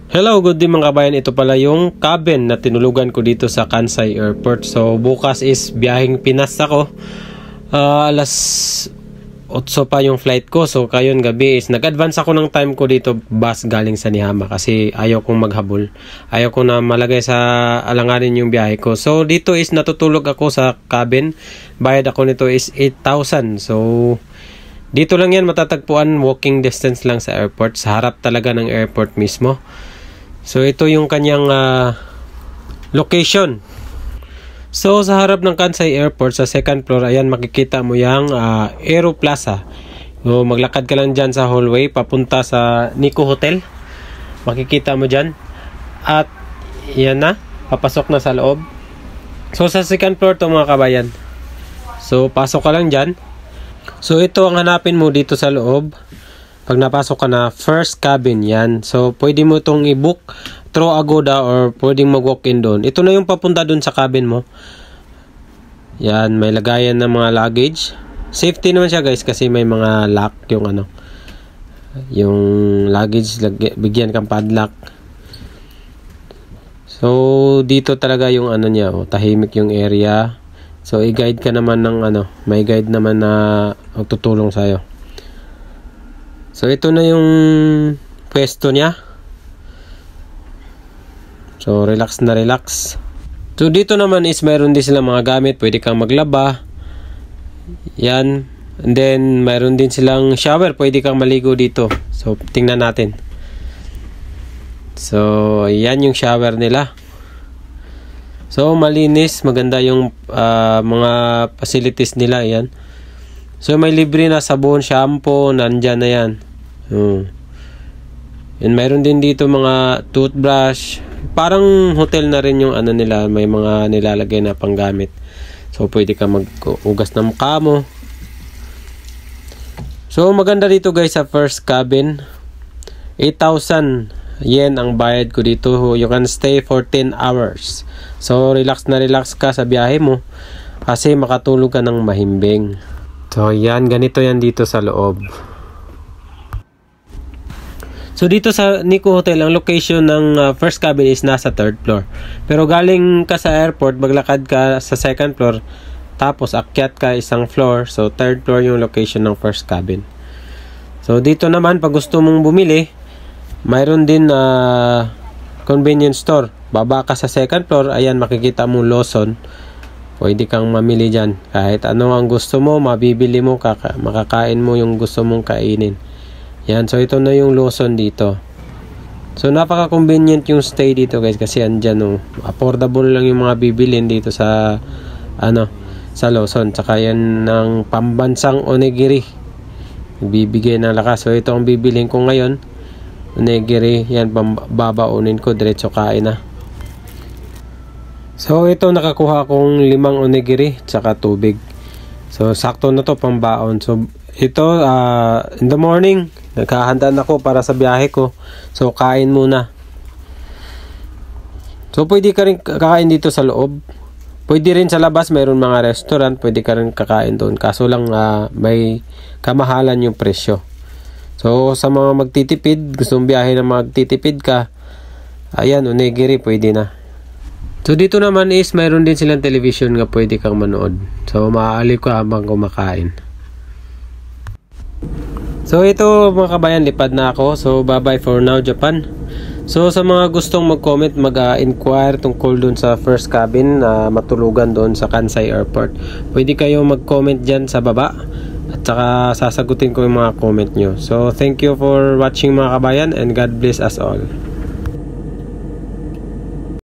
Hello, good day mga kabayan. Ito pala yung cabin na tinulugan ko dito sa Kansai Airport. So bukas is biyaheng Pinas ako. Alas 8 pa yung flight ko. So kayon gabi is nag-advance ako ng time ko dito bus galing sa Nihama kasi ayaw kong maghabol. Ayaw ko na malagay sa alanganin yung biyahe ko. So dito is natutulog ako sa cabin. Bayad ako nito is 8,000. So dito lang yan matatagpuan, walking distance lang sa airport. Sa harap talaga ng airport mismo. So ito yung kanyang location. So sa harap ng Kansai Airport sa second floor, ayan makikita mo yung Aeroplaza. So maglakad ka lang dyan sa hallway papunta sa Nikko Hotel. Makikita mo dyan. At yan na, papasok na sa loob. So sa second floor to mga kabayan. So pasok ka lang dyan. So ito ang hanapin mo dito sa loob. Pag napasok ka na, first cabin yan. So, pwede mo itong i-book through Agoda or pwedeng mag-walk-in doon. Ito na yung papunta doon sa cabin mo. Yan, may lagayan ng mga luggage. Safety naman siya guys kasi may mga lock yung yung luggage, bigyan kang padlock. So, dito talaga yung niya, tahimik yung area. So, i-guide ka naman ng may guide naman na magtutulong sa'yo. So, ito na yung pwesto niya. So, relax na relax. So, dito naman is mayroon din silang mga gamit. Pwede kang maglaba. Yan. And then, mayroon din silang shower. Pwede kang maligo dito. So, tingnan natin. So, yan yung shower nila. So, malinis. Maganda yung mga facilities nila. Yan. So, may libre na sabon, shampoo. Nandyan na yan. And mayroon din dito mga toothbrush. Parang hotel na rin yung nila. May mga nilalagay na panggamit. So pwede ka mag-ugas ng mukha mo. So maganda dito guys sa first cabin. 8,000 yen ang bayad ko dito. You can stay 14 hours. So relax na relax ka sa biyahe mo. Kasi makatulog ka ng mahimbing. So yan, ganito yan dito sa loob. So dito sa Nikko Hotel, ang location ng first cabin is nasa third floor. Pero galing ka sa airport, maglakad ka sa second floor, tapos akyat ka isang floor. So third floor yung location ng first cabin. So dito naman, pag gusto mong bumili, mayroon din convenience store. Baba ka sa second floor, ayan makikita mo Lawson. Pwede kang mamili dyan. Kahit ano ang gusto mo, mabibili mo, makakain mo yung gusto mong kainin. Yan, so ito na yung Lawson dito. So napaka-convenient yung stay dito guys kasi andyan affordable lang yung mga bibilin dito sa sa Lawson. Tsaka yan ng pambansang onigiri. Bibigay ng lakas. So ito ang bibilin ko ngayon. Onigiri, yan babaunin ko, diretso kain na. So ito nakakuha kong 5 onigiri tsaka tubig. So sakto na to pambaon. So ito in the morning nagkahanda na ako para sa biyahe ko. So kain muna. So pwede ka rin kakain dito sa loob. Pwede rin sa labas, mayroon mga restaurant, pwede ka rin kakain doon. Kaso lang may kamahalan yung presyo. So sa mga magtitipid, gustong biyahe na magtitipid ka, ayan, onigiri pwede na. So dito naman is mayroon din silang television nga pwede kang manood. So maaaliw ka habang kumakain. So ito mga kabayan, lipad na ako. So bye bye for now Japan. So sa mga gustong mag-comment, mag-inquire tungkol dun sa first cabin na matulugan doon sa Kansai Airport, pwede kayo mag-comment dyan sa baba. At saka sasagutin ko yung mga comment nyo. So thank you for watching mga kabayan and God bless us all.